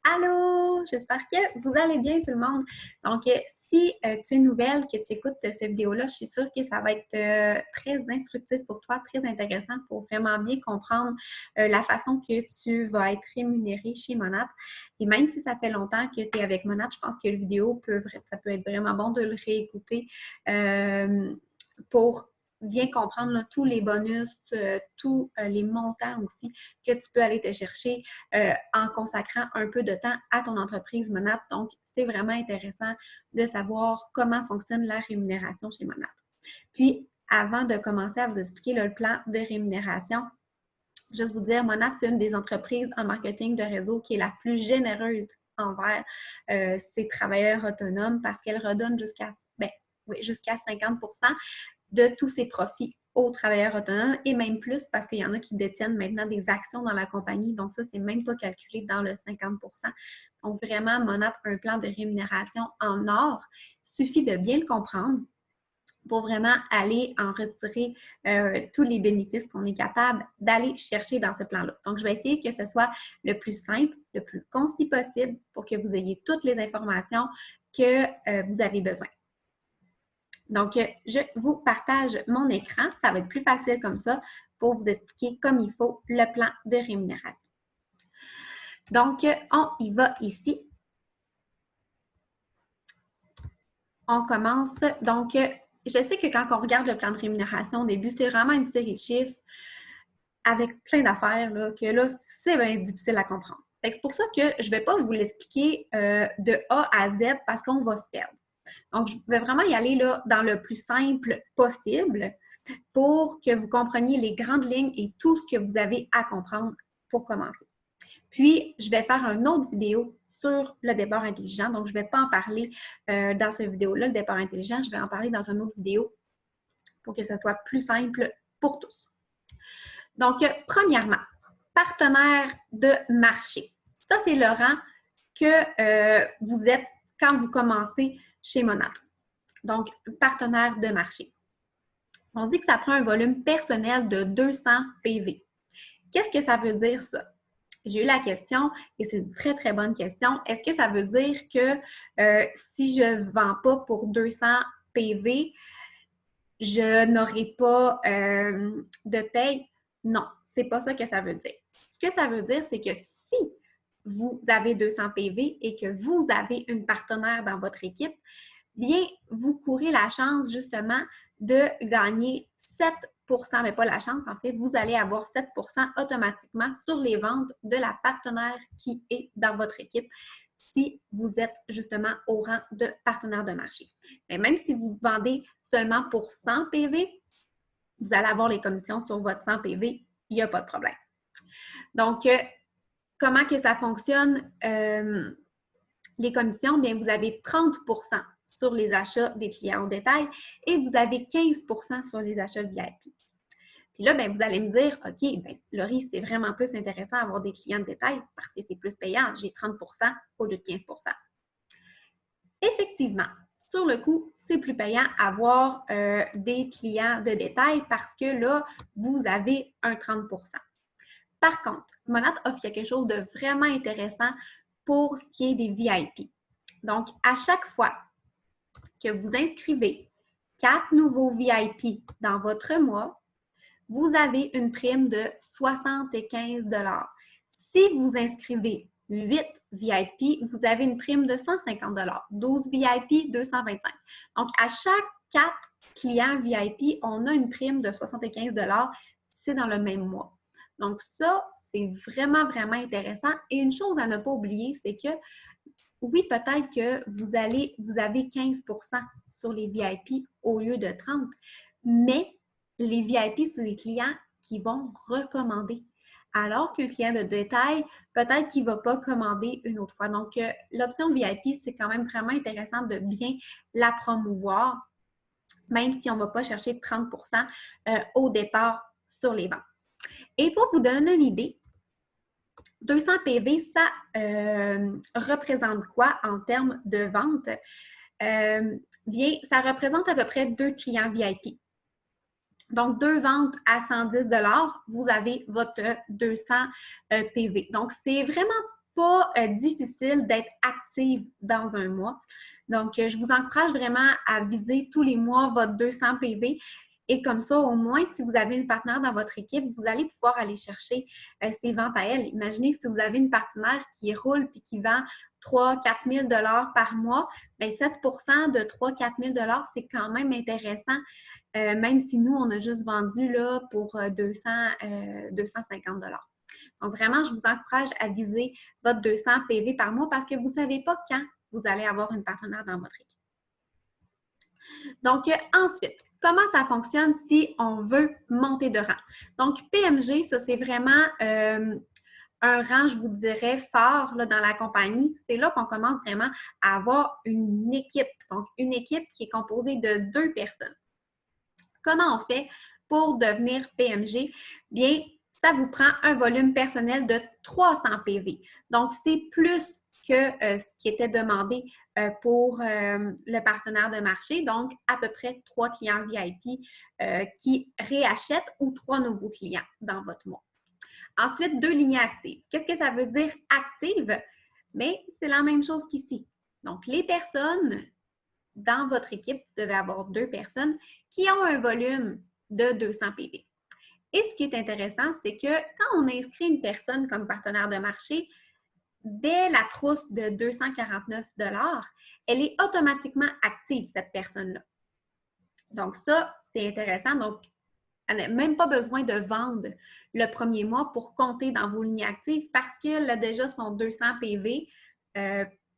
Allô! J'espère que vous allez bien tout le monde. Donc, si tu es nouvelle, que tu écoutes cette vidéo-là, je suis sûre que ça va être très instructif pour toi, très intéressant pour vraiment bien comprendre la façon que tu vas être rémunéré chez Monat. Et même si ça fait longtemps que tu es avec Monat, je pense que la vidéo ça peut être vraiment bon de le réécouter pour bien comprendre là, tous les bonus, tous les montants aussi que tu peux aller te chercher en consacrant un peu de temps à ton entreprise Monat. Donc, c'est vraiment intéressant de savoir comment fonctionne la rémunération chez Monat. Puis, avant de commencer à vous expliquer là, le plan de rémunération, juste vous dire, Monat, c'est une des entreprises en marketing de réseau qui est la plus généreuse envers ses travailleurs autonomes parce qu'elle redonne jusqu'à 50% de tous ses profits aux travailleurs autonomes et même plus parce qu'il y en a qui détiennent maintenant des actions dans la compagnie. Donc, ça, c'est même pas calculé dans le 50%. Donc, vraiment, Monat a un plan de rémunération en or. Il suffit de bien le comprendre pour vraiment aller en retirer tous les bénéfices qu'on est capable d'aller chercher dans ce plan-là. Donc, je vais essayer que ce soit le plus simple, le plus concis possible pour que vous ayez toutes les informations que vous avez besoin. Donc, je vous partage mon écran. Ça va être plus facile comme ça pour vous expliquer comme il faut le plan de rémunération. Donc, on y va ici. On commence. Donc, je sais que quand on regarde le plan de rémunération au début, c'est vraiment une série de chiffres avec plein d'affaires que là, c'est bien difficile à comprendre. C'est pour ça que je ne vais pas vous l'expliquer de A à Z parce qu'on va se perdre. Donc, je vais vraiment y aller là, dans le plus simple possible pour que vous compreniez les grandes lignes et tout ce que vous avez à comprendre pour commencer. Puis, je vais faire une autre vidéo sur le départ intelligent. Donc, je ne vais pas en parler dans cette vidéo-là, le départ intelligent. Je vais en parler dans une autre vidéo pour que ce soit plus simple pour tous. Donc, premièrement, partenaire de marché. Ça, c'est le rang que vous êtes quand vous commencez chez Monat. Donc, partenaire de marché. On dit que ça prend un volume personnel de 200 PV. Qu'est-ce que ça veut dire, ça? J'ai eu la question et c'est une très, très bonne question. Est-ce que ça veut dire que si je ne vends pas pour 200 PV, je n'aurai pas de paye? Non, c'est pas ça que ça veut dire. Ce que ça veut dire, c'est que si vous avez 200 PV et que vous avez une partenaire dans votre équipe, bien, vous courez la chance justement de gagner 7 mais pas la chance, en fait, vous allez avoir 7 automatiquement sur les ventes de la partenaire qui est dans votre équipe si vous êtes justement au rang de partenaire de marché. Mais même si vous vendez seulement pour 100 PV, vous allez avoir les commissions sur votre 100 PV, il n'y a pas de problème. Donc, comment que ça fonctionne? Les commissions, bien, vous avez 30 sur les achats des clients au détail et vous avez 15 sur les achats VIP. Puis là, bien, vous allez me dire, OK, bien, Laurie, c'est vraiment plus intéressant d'avoir des clients de détail parce que c'est plus payant. J'ai 30 au lieu de 15 Effectivement, sur le coup, c'est plus payant avoir des clients de détail parce que là, vous avez un 30 Par contre, Monat offre quelque chose de vraiment intéressant pour ce qui est des VIP. Donc, à chaque fois que vous inscrivez 4 nouveaux VIP dans votre mois, vous avez une prime de 75 $. Si vous inscrivez 8 VIP, vous avez une prime de 150 $. 12 VIP, 225 $. Donc, à chaque 4 clients VIP, on a une prime de 75 $. C'est dans le même mois. Donc, ça, c'est vraiment, vraiment intéressant. Et une chose à ne pas oublier, c'est que oui, peut-être que vous avez 15 sur les VIP au lieu de 30, mais les VIP, c'est des clients qui vont recommander. Alors qu'un client de détail, peut-être qu'il ne va pas commander une autre fois. Donc, l'option VIP, c'est quand même vraiment intéressant de bien la promouvoir, même si on ne va pas chercher 30 au départ sur les ventes. Et pour vous donner une idée, 200 PV, ça représente quoi en termes de vente? Bien, ça représente à peu près 2 clients VIP. Donc, 2 ventes à 110 $, vous avez votre 200 PV. Donc, c'est vraiment pas difficile d'être active dans un mois. Donc, je vous encourage vraiment à viser tous les mois votre 200 PV. Et comme ça, au moins, si vous avez une partenaire dans votre équipe, vous allez pouvoir aller chercher ses ventes à elle. Imaginez si vous avez une partenaire qui roule et qui vend 3-4 000 par mois, bien 7 de 3-4 000 c'est quand même intéressant, même si nous, on a juste vendu là, pour 250 Donc, vraiment, je vous encourage à viser votre 200 PV par mois parce que vous ne savez pas quand vous allez avoir une partenaire dans votre équipe. Donc, ensuite, comment ça fonctionne si on veut monter de rang? Donc, PMG, ça, c'est vraiment un rang, je vous dirais, fort là, dans la compagnie. C'est là qu'on commence vraiment à avoir une équipe. Donc, une équipe qui est composée de 2 personnes. Comment on fait pour devenir PMG? Bien, ça vous prend un volume personnel de 300 PV. Donc, c'est plus que ce qui était demandé pour le partenaire de marché. Donc, à peu près 3 clients VIP qui réachètent ou 3 nouveaux clients dans votre mois. Ensuite, 2 lignées actives. Qu'est-ce que ça veut dire active? Mais c'est la même chose qu'ici. Donc, les personnes dans votre équipe, vous devez avoir 2 personnes qui ont un volume de 200 PV. Et ce qui est intéressant, c'est que quand on inscrit une personne comme partenaire de marché, dès la trousse de 249 elle est automatiquement active, cette personne-là. Donc ça, c'est intéressant. Donc, elle n'a même pas besoin de vendre le premier mois pour compter dans vos lignes actives parce qu'elle a déjà son 200 PV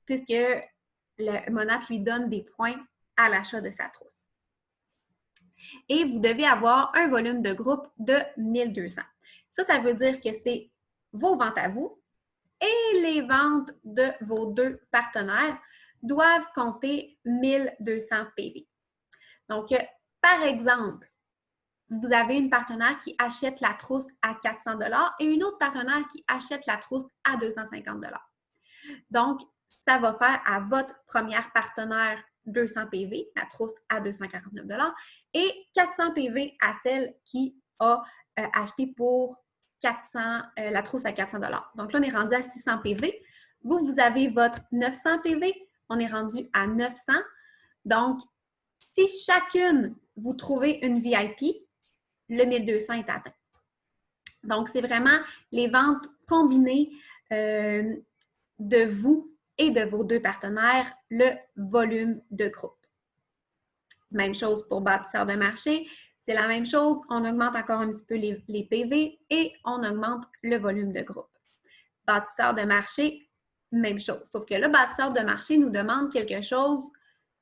puisque le Monat lui donne des points à l'achat de sa trousse. Et vous devez avoir un volume de groupe de 1200. Ça veut dire que c'est vos ventes à vous et les ventes de vos 2 partenaires doivent compter 1200 PV. Donc, par exemple, vous avez une partenaire qui achète la trousse à 400 et une autre partenaire qui achète la trousse à 250 Donc, ça va faire à votre première partenaire 200 PV, la trousse à 249 et 400 PV à celle qui a acheté pour 400, la trousse à 400 Donc là, on est rendu à 600 PV. Vous avez votre 900 PV. On est rendu à 900. Donc, si chacune, vous trouvez une VIP, le 1200 est atteint. Donc, c'est vraiment les ventes combinées de vous et de vos 2 partenaires, le volume de groupe. Même chose pour bâtisseur de marché. C'est la même chose. On augmente encore un petit peu les PV et on augmente le volume de groupe. Bâtisseur de marché, même chose. Sauf que le bâtisseur de marché nous demande quelque chose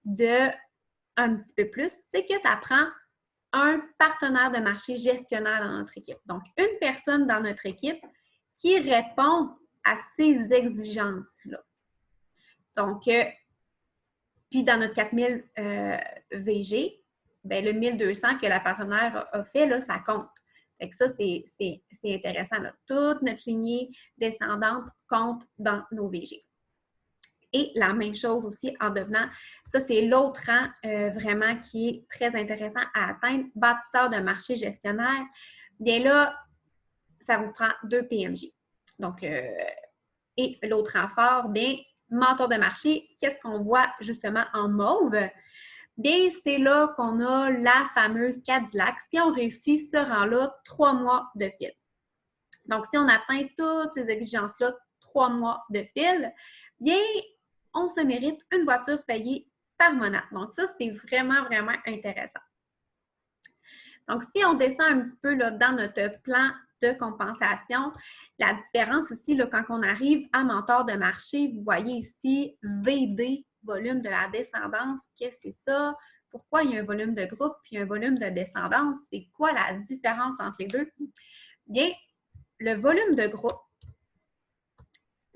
de un petit peu plus. C'est que ça prend un partenaire de marché gestionnaire dans notre équipe. Donc, une personne dans notre équipe qui répond à ces exigences-là. Donc, puis dans notre 4000 VG, bien, le 1200 que la partenaire a fait, là, ça compte. Fait que ça, c'est intéressant. Là. Toute notre lignée descendante compte dans nos VG. Et la même chose aussi en devenant, ça c'est l'autre rang vraiment qui est très intéressant à atteindre, bâtisseur de marché gestionnaire. Bien là, ça vous prend 2 PMJ. Donc, et l'autre rang fort, bien, mentor de marché, qu'est-ce qu'on voit justement en mauve? Bien, c'est là qu'on a la fameuse Cadillac. Si on réussit ce rang-là, 3 mois de fil. Donc, si on atteint toutes ces exigences-là, 3 mois de fil, bien, on se mérite une voiture payée par Monat. Donc, ça, c'est vraiment, vraiment intéressant. Donc, si on descend un petit peu là, dans notre plan de compensation, la différence ici, là, quand on arrive à mentor de marché, vous voyez ici VD, volume de la descendance, qu'est-ce que c'est ça? Pourquoi il y a un volume de groupe puis un volume de descendance? C'est quoi la différence entre les deux? Bien, le volume de groupe,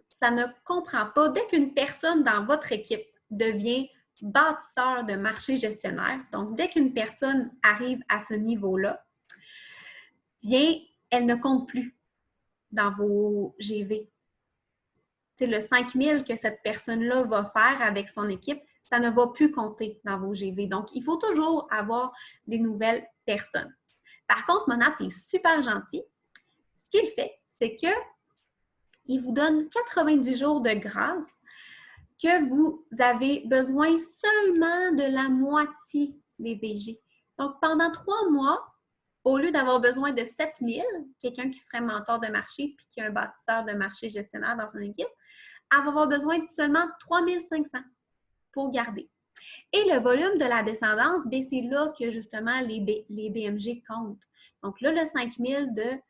ça ne comprend pas, dès qu'une personne dans votre équipe devient bâtisseur de marché gestionnaire, donc dès qu'une personne arrive à ce niveau-là, bien, elle ne compte plus dans vos GV. C'est le 5000 que cette personne-là va faire avec son équipe, ça ne va plus compter dans vos GV. Donc, il faut toujours avoir des nouvelles personnes. Par contre, Monat est super gentil. Ce qu'il fait, c'est que il vous donne 90 jours de grâce que vous avez besoin seulement de la moitié des VG. Donc, pendant 3 mois, au lieu d'avoir besoin de 7000, quelqu'un qui serait mentor de marché puis qui est un bâtisseur de marché gestionnaire dans son équipe, elle va avoir besoin de seulement 3500 pour garder. Et le volume de la descendance, c'est là que justement les BMG comptent. Donc là, le 5000 de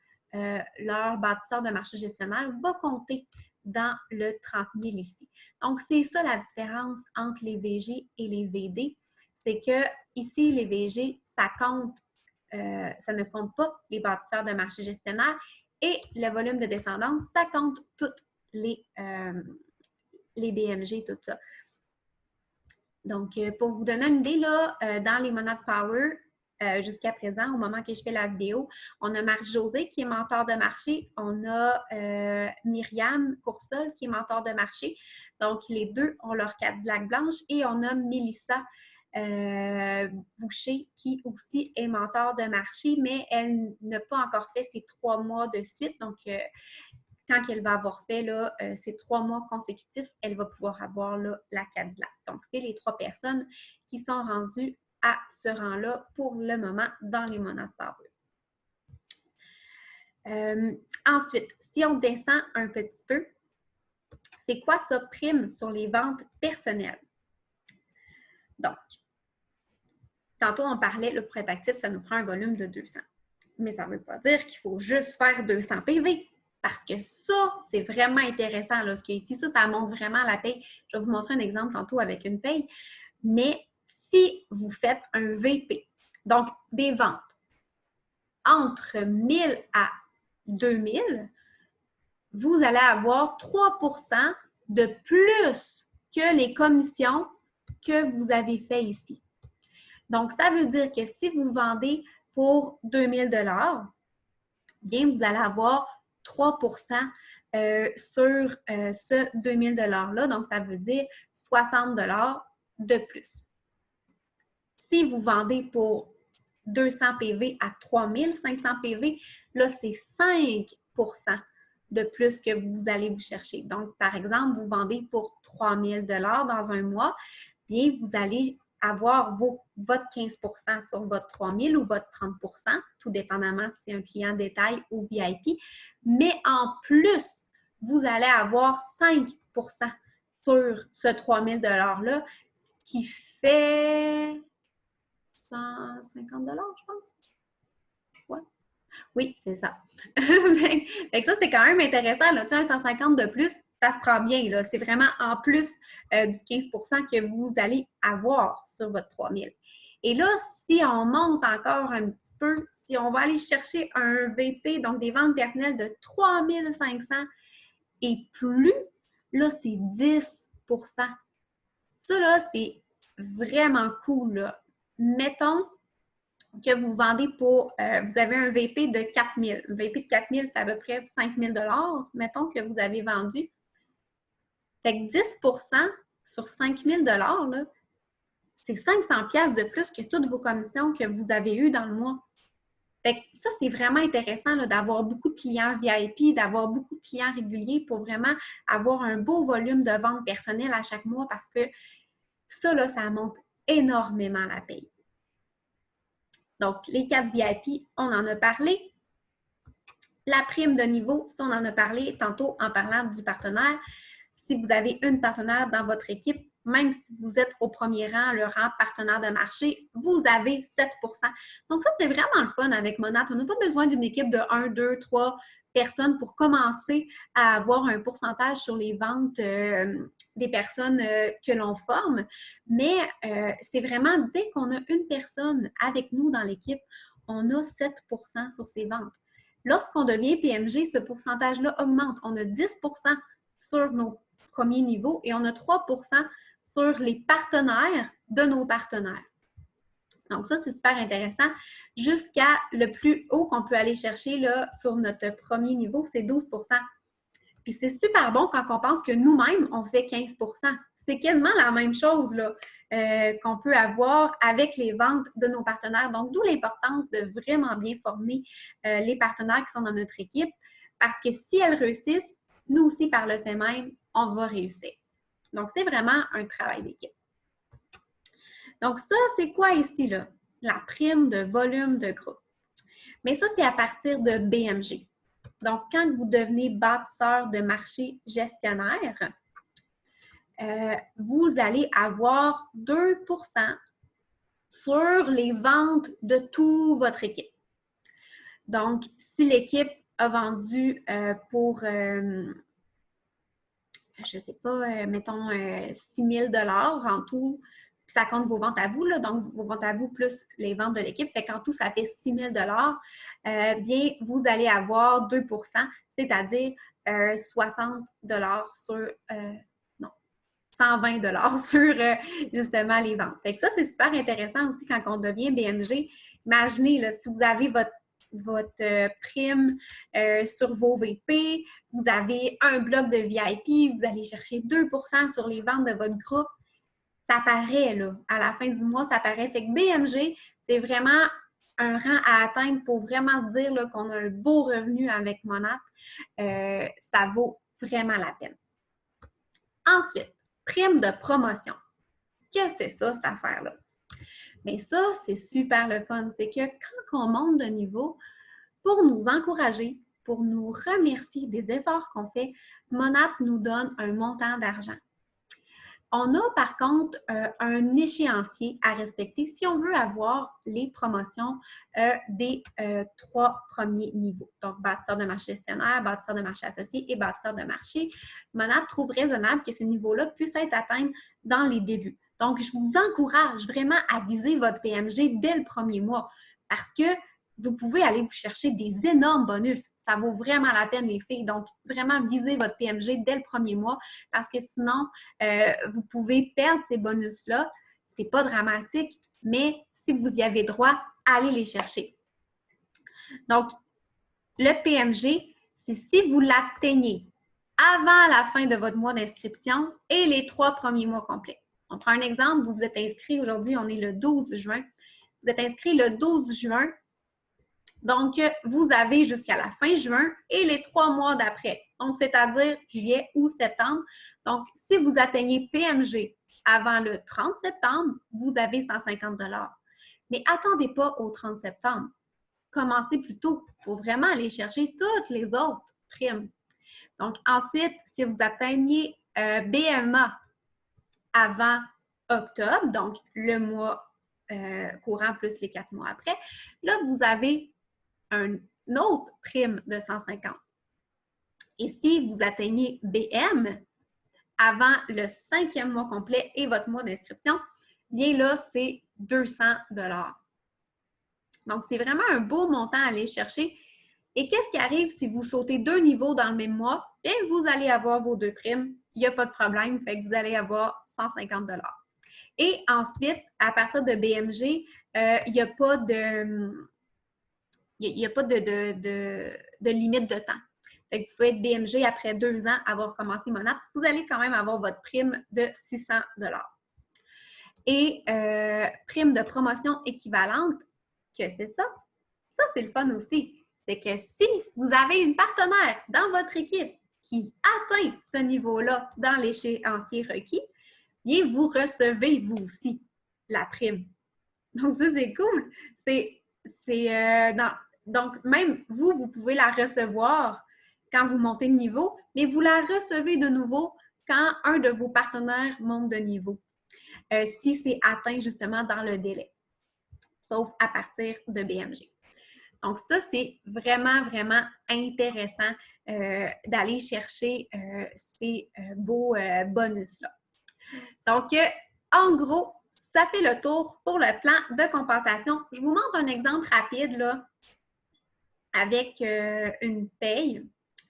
leur bâtisseur de marché gestionnaire va compter dans le 30 000 ici. Donc, c'est ça la différence entre les VG et les VD. C'est que ici, les VG, ça compte, ça ne compte pas les bâtisseurs de marché gestionnaire et le volume de descendance, ça compte toutes les BMG, tout ça. Donc, pour vous donner une idée, là, dans les Monad Power, jusqu'à présent, au moment que je fais la vidéo, on a Marie-Josée qui est mentor de marché, on a Myriam Coursol qui est mentor de marché. Donc, les deux ont leur Cadillac blanche et on a Mélissa Boucher qui aussi est mentor de marché, mais elle n'a pas encore fait ses 3 mois de suite. Donc, quand elle va avoir fait là, ces 3 mois consécutifs, elle va pouvoir avoir là, la Cadillac. Donc, c'est les 3 personnes qui sont rendues à ce rang-là pour le moment dans les Monad Power. Ensuite, si on descend un petit peu, c'est quoi ça, prime sur les ventes personnelles? Donc, tantôt on parlait, le pour être actif, ça nous prend un volume de 200. Mais ça ne veut pas dire qu'il faut juste faire 200 PV. Parce que ça, c'est vraiment intéressant. Là, parce que ici, ça montre vraiment la paye. Je vais vous montrer un exemple tantôt avec une paye. Mais si vous faites un VP, donc des ventes entre 1000 à 2000, vous allez avoir 3 % de plus que les commissions que vous avez fait ici. Donc, ça veut dire que si vous vendez pour 2000 $, bien, vous allez avoir 3 % sur ce 2000 $-là. Donc, ça veut dire 60 $ de plus. Si vous vendez pour 200 PV à 3500 PV, là, c'est 5 % de plus que vous allez vous chercher. Donc, par exemple, vous vendez pour 3000 $ dans un mois, bien, vous allez avoir votre 15 % sur votre 3000 ou votre 30 %, tout dépendamment si c'est un client détail ou VIP. Mais en plus, vous allez avoir 5 % sur ce 3000 $-là, ce qui fait 150 $, je pense. Ouais. Oui, c'est ça. Fait que ça, c'est quand même intéressant. Là. Un 150 de plus, ça se prend bien. C'est vraiment en plus du 15 % que vous allez avoir sur votre 3000. Et là, si on monte encore un petit peu, si on va aller chercher un VP, donc des ventes personnelles de 3500 et plus, là, c'est 10 %. Ça, là, c'est vraiment cool. Là. Mettons que vous vendez pour, vous avez un VP de 4000. Un VP de 4000, c'est à peu près 5000 $, mettons, que vous avez vendu. Fait que 10 % sur 5000 $, là, c'est 500 pièces de plus que toutes vos commissions que vous avez eues dans le mois. Fait que ça, c'est vraiment intéressant d'avoir beaucoup de clients VIP, d'avoir beaucoup de clients réguliers pour vraiment avoir un beau volume de ventes personnelles à chaque mois parce que ça, là, ça monte énormément la paye. Donc, les 4 VIP, on en a parlé. La prime de niveau, ça, on en a parlé tantôt en parlant du partenaire. Si vous avez une partenaire dans votre équipe, même si vous êtes au premier rang, le rang partenaire de marché, vous avez 7 %. Donc, ça, c'est vraiment le fun avec Monad. On n'a pas besoin d'une équipe de 1, 2, 3 personnes pour commencer à avoir un pourcentage sur les ventes des personnes que l'on forme. Mais c'est vraiment, dès qu'on a une personne avec nous dans l'équipe, on a 7 % sur ses ventes. Lorsqu'on devient PMG, ce pourcentage-là augmente. On a 10 % sur nos premiers niveaux et on a 3 % sur les partenaires de nos partenaires. Donc, ça, c'est super intéressant. Jusqu'à le plus haut qu'on peut aller chercher là, sur notre premier niveau, c'est 12 %. Puis c'est super bon quand on pense que nous-mêmes, on fait 15 %. C'est quasiment la même chose là, qu'on peut avoir avec les ventes de nos partenaires. Donc, d'où l'importance de vraiment bien former les partenaires qui sont dans notre équipe. Parce que si elles réussissent, nous aussi, par le fait même, on va réussir. Donc, c'est vraiment un travail d'équipe. Donc, ça, c'est quoi ici, là? La prime de volume de groupe. Mais ça, c'est à partir de BMG. Donc, quand vous devenez bâtisseur de marché gestionnaire, vous allez avoir 2 sur les ventes de toute votre équipe. Donc, si l'équipe a vendu pour, je ne sais pas, mettons 6 000 $ en tout, puis ça compte vos ventes à vous, là, donc vos ventes à vous plus les ventes de l'équipe, fait qu'en tout, ça fait 6 000 $, bien, vous allez avoir 2 c'est-à-dire 60 sur, non, 120 sur justement les ventes. Fait que ça, c'est super intéressant aussi quand on devient BMG. Imaginez, là, si vous avez votre prime sur vos VP, vous avez un bloc de VIP, vous allez chercher 2 sur les ventes de votre groupe. Ça paraît, là, à la fin du mois, ça paraît. Fait que BMG, c'est vraiment un rang à atteindre pour vraiment dire qu'on a un beau revenu avec Monat. Ça vaut vraiment la peine. Ensuite, prime de promotion. Qu'est-ce que c'est ça, cette affaire-là? Mais ça, c'est super le fun. C'est que quand on monte de niveau, pour nous encourager, pour nous remercier des efforts qu'on fait, Monat nous donne un montant d'argent. On a par contre un échéancier à respecter si on veut avoir les promotions des 3 premiers niveaux. Donc, bâtisseur de marché gestionnaire, bâtisseur de marché associé et bâtisseur de marché. Monat trouve raisonnable que ce niveau-là puisse être atteint dans les débuts. Donc, je vous encourage vraiment à viser votre PMG dès le premier mois parce que vous pouvez aller vous chercher des énormes bonus. Ça vaut vraiment la peine, les filles. Donc, vraiment, visez votre PMG dès le premier mois parce que sinon, vous pouvez perdre ces bonus-là. Ce n'est pas dramatique, mais si vous y avez droit, allez les chercher. Donc, le PMG, c'est si vous l'atteignez avant la fin de votre mois d'inscription et les 3 premiers mois complets. On prend un exemple. Vous vous êtes inscrit aujourd'hui, on est le 12 juin. Vous êtes inscrit le 12 juin. Donc, vous avez jusqu'à la fin juin et les 3 mois d'après. Donc, c'est-à-dire juillet ou septembre. Donc, si vous atteignez PMG avant le 30 septembre, vous avez 150 $. Mais attendez pas au 30 septembre. Commencez plus tôt pour vraiment aller chercher toutes les autres primes. Donc, ensuite, si vous atteignez BMA avant octobre, donc le mois courant plus les 4 mois après, là, vous avez une autre prime de 150. Et si vous atteignez BM avant le 5e mois complet et votre mois d'inscription, bien là, c'est 200 $. Donc, c'est vraiment un beau montant à aller chercher. Et qu'est-ce qui arrive si vous sautez 2 niveaux dans le même mois? Bien, vous allez avoir vos 2 primes. Il n'y a pas de problème. Fait que vous allez avoir 150 $. Et ensuite, à partir de BMG, il n'y a pas de... Il n'y a pas de limite de temps. Fait que vous pouvez être BMG après 2 ans, avoir commencé Monat. Vous allez quand même avoir votre prime de 600 $. Et prime de promotion équivalente, que c'est ça? Ça, c'est le fun aussi. C'est que si vous avez une partenaire dans votre équipe qui atteint ce niveau-là dans l'échéancier requis, bien, vous recevez vous aussi la prime. Donc, ça, c'est cool. Donc, même vous pouvez la recevoir quand vous montez de niveau, mais vous la recevez de nouveau quand un de vos partenaires monte de niveau, si c'est atteint justement dans le délai, sauf à partir de BMG. Donc, ça, c'est vraiment, vraiment intéressant d'aller chercher ces beaux bonus-là. Donc, en gros, ça fait le tour pour le plan de compensation. Je vous montre un exemple rapide là, avec une paye.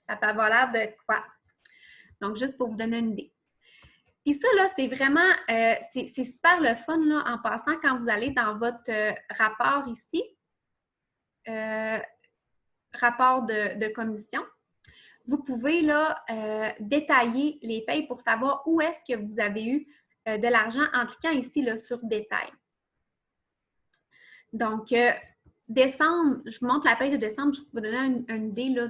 Ça peut avoir l'air de quoi? Donc, juste pour vous donner une idée. Et ça, là, c'est vraiment, c'est super le fun là, en passant quand vous allez dans votre rapport ici, rapport de commission. Vous pouvez là, détailler les payes pour savoir où est-ce que vous avez eu de l'argent en cliquant ici là, sur détail. Donc, décembre, je vous montre la paye de décembre, je vais vous donner une idée là,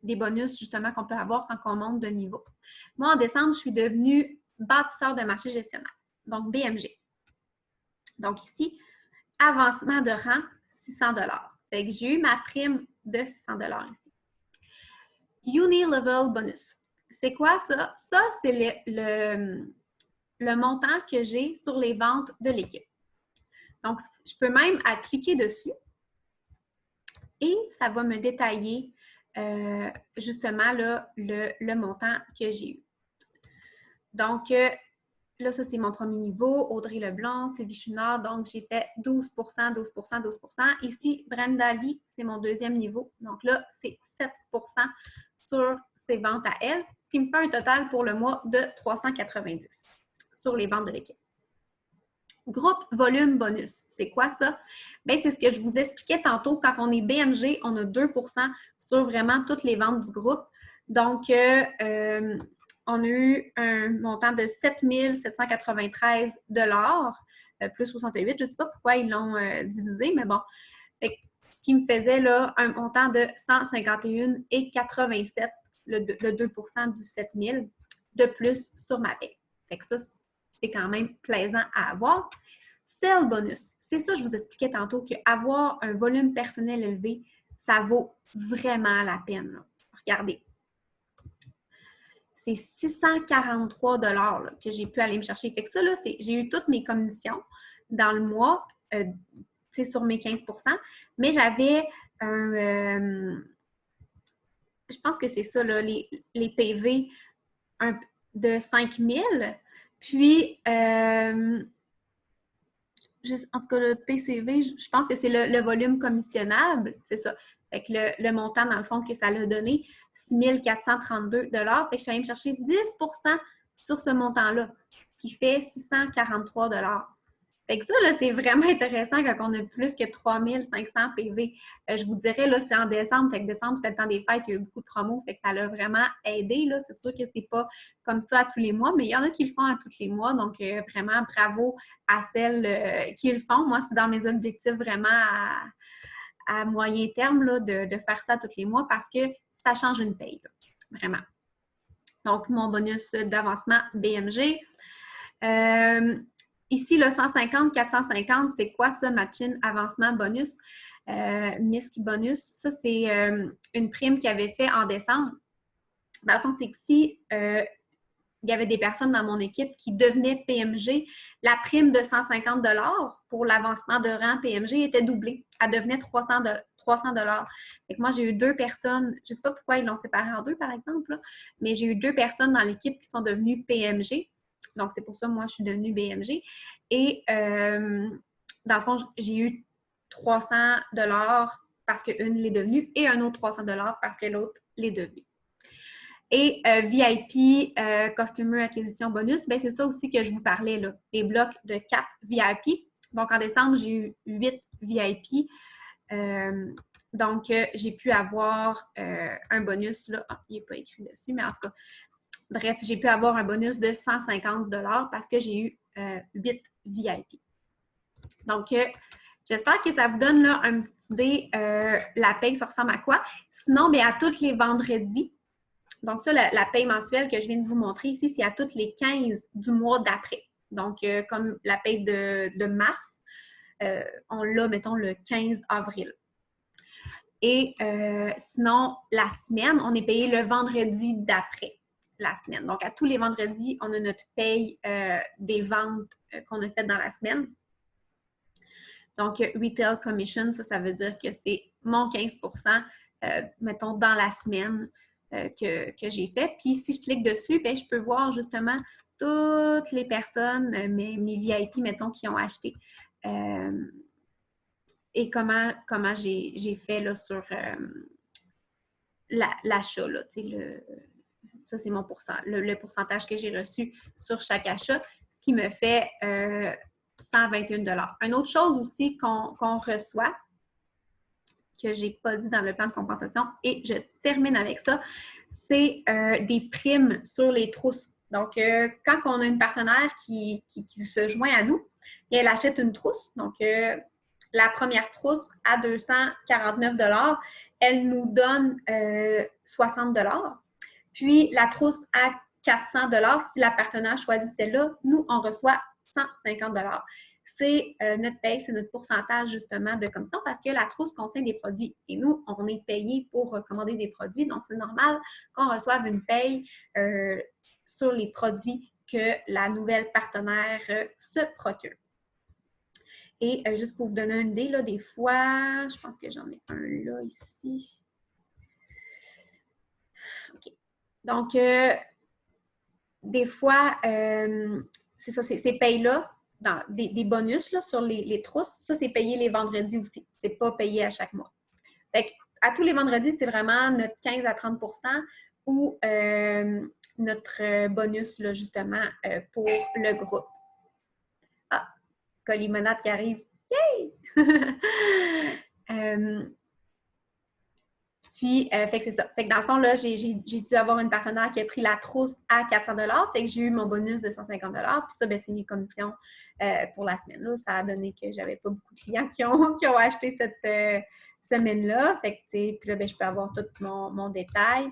des bonus justement qu'on peut avoir quand on monte de niveau. Moi, en décembre, je suis devenue bâtisseur de marché gestionnaire, donc BMG. Donc ici, avancement de rang, 600 $. Fait que j'ai eu ma prime de 600 $ ici. Uni-level bonus. C'est quoi ça? Ça, c'est le montant que j'ai sur les ventes de l'équipe. Donc, je peux même cliquer dessus et ça va me détailler justement là, le montant que j'ai eu. Donc, là, ça, c'est mon premier niveau. Audrey Leblanc, Sylvie Chouinard. Donc, j'ai fait 12 12 12 Ici, Brenda Lee, c'est mon deuxième niveau. Donc là, c'est 7 sur ses ventes à elle, ce qui me fait un total pour le mois de 390 sur les ventes de l'équipe. Groupe volume bonus, c'est quoi ça? Bien, c'est ce que je vous expliquais tantôt. Quand on est BMG, on a 2 sur vraiment toutes les ventes du groupe. Donc, on a eu un montant de 7 793 $ plus 68. Je ne sais pas pourquoi ils l'ont divisé, mais bon. Ce qui me faisait là, un montant de 151,87, le 2 du 7 000 de plus sur ma paie. Fait que ça, c'est quand même plaisant à avoir. Sell bonus, c'est ça que je vous expliquais tantôt, qu'avoir un volume personnel élevé, ça vaut vraiment la peine. Là. Regardez. C'est 643 $ là, que j'ai pu aller me chercher. Fait que ça, là, j'ai eu toutes mes commissions dans le mois, sur mes 15 %, mais j'avais un... je pense que c'est ça, là, les PV de 5 000. Puis, en tout cas, le PCV, je pense que c'est le volume commissionnable, c'est ça. Fait que le montant, dans le fond, que ça l'a donné, 6 432 $. Fait que je suis allée me chercher 10 % sur ce montant-là, qui fait 643 $. Fait que ça, là, c'est vraiment intéressant quand on a plus que 3500 PV. Je vous dirais, là, c'est en décembre. Fait que décembre, c'est le temps des fêtes. Il y a eu beaucoup de promos. Fait que ça l'a vraiment aidé, là. C'est sûr que c'est pas comme ça à tous les mois, mais il y en a qui le font à tous les mois. Donc, vraiment, bravo à celles qui le font. Moi, c'est dans mes objectifs vraiment à moyen terme, là, de faire ça tous les mois parce que ça change une paye, là. Vraiment. Donc, mon bonus d'avancement BMG. Ici, le 150, 450, c'est quoi ça, Matchin avancement bonus? MISC bonus, ça, c'est une prime qu'il avait fait en décembre. Dans le fond, c'est que si il y avait des personnes dans mon équipe qui devenaient PMG, la prime de 150 $ pour l'avancement de rang PMG était doublée. Elle devenait 300 $. Fait que moi, j'ai eu 2 personnes, je ne sais pas pourquoi ils l'ont séparé en 2, par exemple, là, mais j'ai eu 2 personnes dans l'équipe qui sont devenues PMG. Donc, c'est pour ça, moi, je suis devenue BMG. Et dans le fond, j'ai eu 300 $ parce qu'une l'est devenue et un autre 300 $ parce que l'autre l'est devenue. Et VIP, Customer Acquisition Bonus, bien, c'est ça aussi que je vous parlais, là, les blocs de 4 VIP. Donc, en décembre, j'ai eu 8 VIP. Donc, j'ai pu avoir un bonus, là, il n'est pas écrit dessus, mais en tout cas, bref, j'ai pu avoir un bonus de 150 $ parce que j'ai eu 8 VIP. Donc, j'espère que ça vous donne là, une petite idée, la paye, ça ressemble à quoi. Sinon, bien, à tous les vendredis, donc ça, la paye mensuelle que je viens de vous montrer ici, c'est à tous les 15 du mois d'après. Donc, comme la paye de mars, on l'a, mettons, le 15 avril. Et sinon, la semaine, on est payé le vendredi d'après la semaine. Donc, à tous les vendredis, on a notre paye des ventes qu'on a faites dans la semaine. Donc, Retail Commission, ça veut dire que c'est mon 15 % mettons, dans la semaine que j'ai fait. Puis, si je clique dessus, bien, je peux voir justement toutes les personnes, mes VIP, mettons, qui ont acheté. Et comment j'ai fait là, sur l'achat. Là, ça, c'est mon le pourcentage que j'ai reçu sur chaque achat, ce qui me fait 121 $. Une autre chose aussi qu'on reçoit, que je n'ai pas dit dans le plan de compensation, et je termine avec ça, c'est des primes sur les trousses. Donc, quand on a une partenaire qui se joint à nous, et elle achète une trousse, donc la première trousse à 249 $, elle nous donne 60 $. Puis la trousse à 400 $, si la partenaire choisit celle-là, nous, on reçoit 150 $. C'est notre paye, c'est notre pourcentage justement de commission parce que la trousse contient des produits. Et nous, on est payé pour recommander des produits. Donc, c'est normal qu'on reçoive une paye sur les produits que la nouvelle partenaire se procure. Et juste pour vous donner une idée, là, des fois, je pense que j'en ai un là, ici. OK. Donc, des fois, c'est ça, ces payes-là, des bonus là, sur les trousses, ça, c'est payé les vendredis aussi. C'est pas payé à chaque mois. Fait à tous les vendredis, c'est vraiment notre 15 à 30 ou notre bonus, là, justement, pour le groupe. Ah, Colimonade qui arrive. Yay! Puis, fait que c'est ça. Fait que dans le fond, là, j'ai dû avoir une partenaire qui a pris la trousse à 400 $. Fait que j'ai eu mon bonus de 150 $. Puis ça, ben, c'est mes commissions pour la semaine. Là. Ça a donné que j'avais pas beaucoup de clients qui ont acheté cette semaine-là. Fait que, puis là, ben, je peux avoir tout mon détail.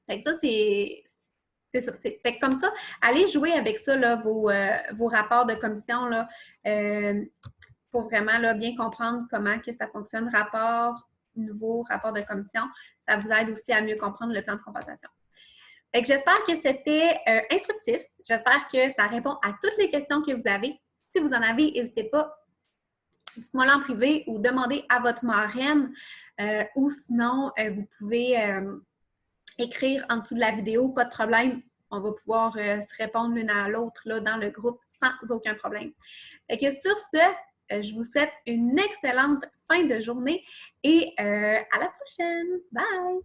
Fait que ça, c'est ça. Fait que comme ça, allez jouer avec ça, là, vos rapports de commission, là, pour vraiment là, bien comprendre comment que ça fonctionne, nouveau rapport de commission. Ça vous aide aussi à mieux comprendre le plan de compensation. Fait que j'espère que c'était instructif. J'espère que ça répond à toutes les questions que vous avez. Si vous en avez, n'hésitez pas, dites-moi en privé ou demandez à votre marraine ou sinon, vous pouvez écrire en dessous de la vidéo, pas de problème. On va pouvoir se répondre l'une à l'autre là, dans le groupe sans aucun problème. Fait que sur ce, je vous souhaite une excellente fin de journée et à la prochaine. Bye!